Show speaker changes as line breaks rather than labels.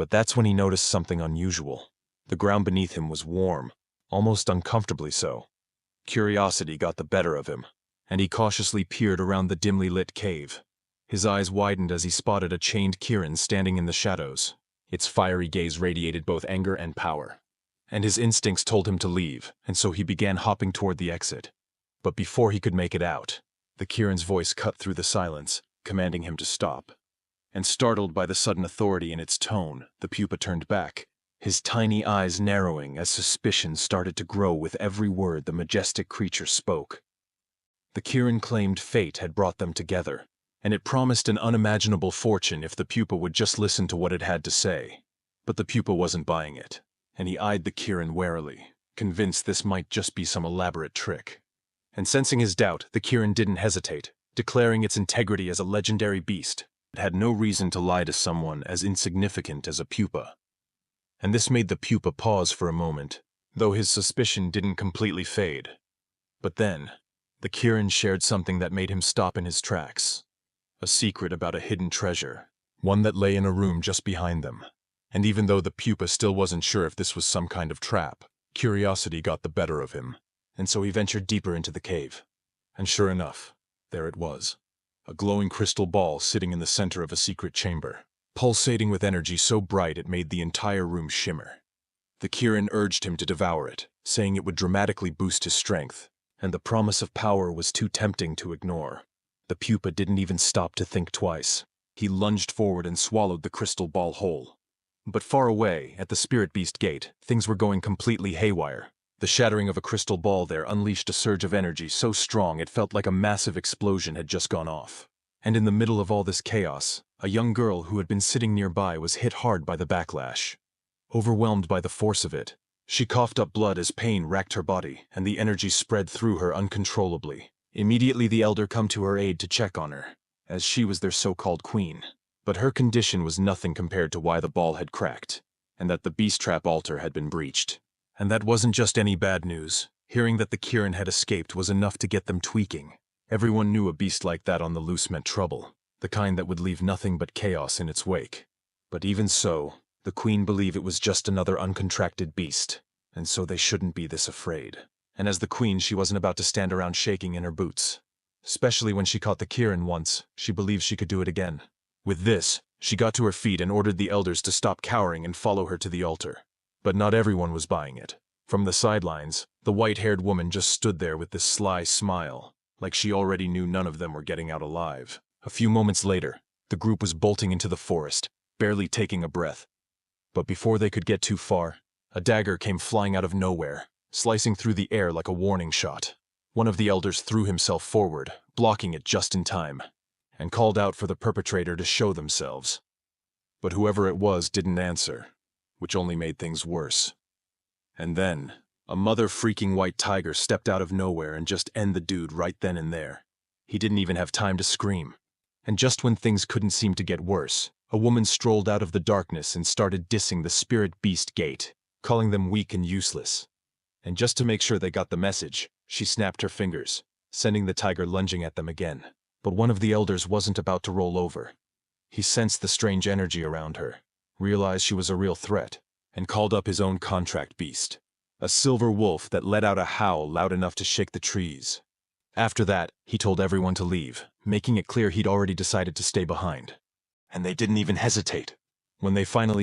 But that's when he noticed something unusual. The ground beneath him was warm, almost uncomfortably so. Curiosity got the better of him, and he cautiously peered around the dimly lit cave. His eyes widened as he spotted a chained Kirin standing in the shadows. Its fiery gaze radiated both anger and power. And his instincts told him to leave, and so he began hopping toward the exit. But before he could make it out, the Kirin's voice cut through the silence, commanding him to stop. And startled by the sudden authority in its tone, the pupa turned back, his tiny eyes narrowing as suspicion started to grow with every word the majestic creature spoke. The Kirin claimed fate had brought them together, and it promised an unimaginable fortune if the pupa would just listen to what it had to say. But the pupa wasn't buying it, and he eyed the Kirin warily, convinced this might just be some elaborate trick. And sensing his doubt, the Kirin didn't hesitate, declaring its integrity as a legendary beast. It had no reason to lie to someone as insignificant as a pupa. And this made the pupa pause for a moment, though his suspicion didn't completely fade. But then, the Kirin shared something that made him stop in his tracks. A secret about a hidden treasure, one that lay in a room just behind them. And even though the pupa still wasn't sure if this was some kind of trap, curiosity got the better of him, and so he ventured deeper into the cave. And sure enough, there it was. A glowing crystal ball sitting in the center of a secret chamber, pulsating with energy so bright it made the entire room shimmer. The Kirin urged him to devour it, saying it would dramatically boost his strength, and the promise of power was too tempting to ignore. The pupa didn't even stop to think twice. He lunged forward and swallowed the crystal ball whole. But far away, at the Spirit Beast Gate, things were going completely haywire. The shattering of a crystal ball there unleashed a surge of energy so strong it felt like a massive explosion had just gone off. And in the middle of all this chaos, a young girl who had been sitting nearby was hit hard by the backlash. Overwhelmed by the force of it, she coughed up blood as pain racked her body, and the energy spread through her uncontrollably. Immediately the elder come to her aid to check on her, as she was their so-called queen. But her condition was nothing compared to why the ball had cracked, and that the beast trap altar had been breached. And that wasn't just any bad news. Hearing that the Kirin had escaped was enough to get them tweaking. Everyone knew a beast like that on the loose meant trouble, the kind that would leave nothing but chaos in its wake. But even so, the queen believed it was just another uncontracted beast, and so they shouldn't be this afraid. And as the queen, she wasn't about to stand around shaking in her boots. Especially when she caught the Kirin once, she believed she could do it again. With this, she got to her feet and ordered the elders to stop cowering and follow her to the altar. But not everyone was buying it. From the sidelines, the white-haired woman just stood there with this sly smile, like she already knew none of them were getting out alive. A few moments later, the group was bolting into the forest, barely taking a breath. But before they could get too far, a dagger came flying out of nowhere, slicing through the air like a warning shot. One of the elders threw himself forward, blocking it just in time, and called out for the perpetrator to show themselves. But whoever it was didn't answer, which only made things worse. And then, a mother-freaking white tiger stepped out of nowhere and just ended the dude right then and there. He didn't even have time to scream. And just when things couldn't seem to get worse, a woman strolled out of the darkness and started dissing the Spirit Beast Gate, calling them weak and useless. And just to make sure they got the message, she snapped her fingers, sending the tiger lunging at them again. But one of the elders wasn't about to roll over. He sensed the strange energy around her, realized she was a real threat, and called up his own contract beast, a silver wolf that let out a howl loud enough to shake the trees. After that, he told everyone to leave, making it clear he'd already decided to stay behind. And they didn't even hesitate. When they finally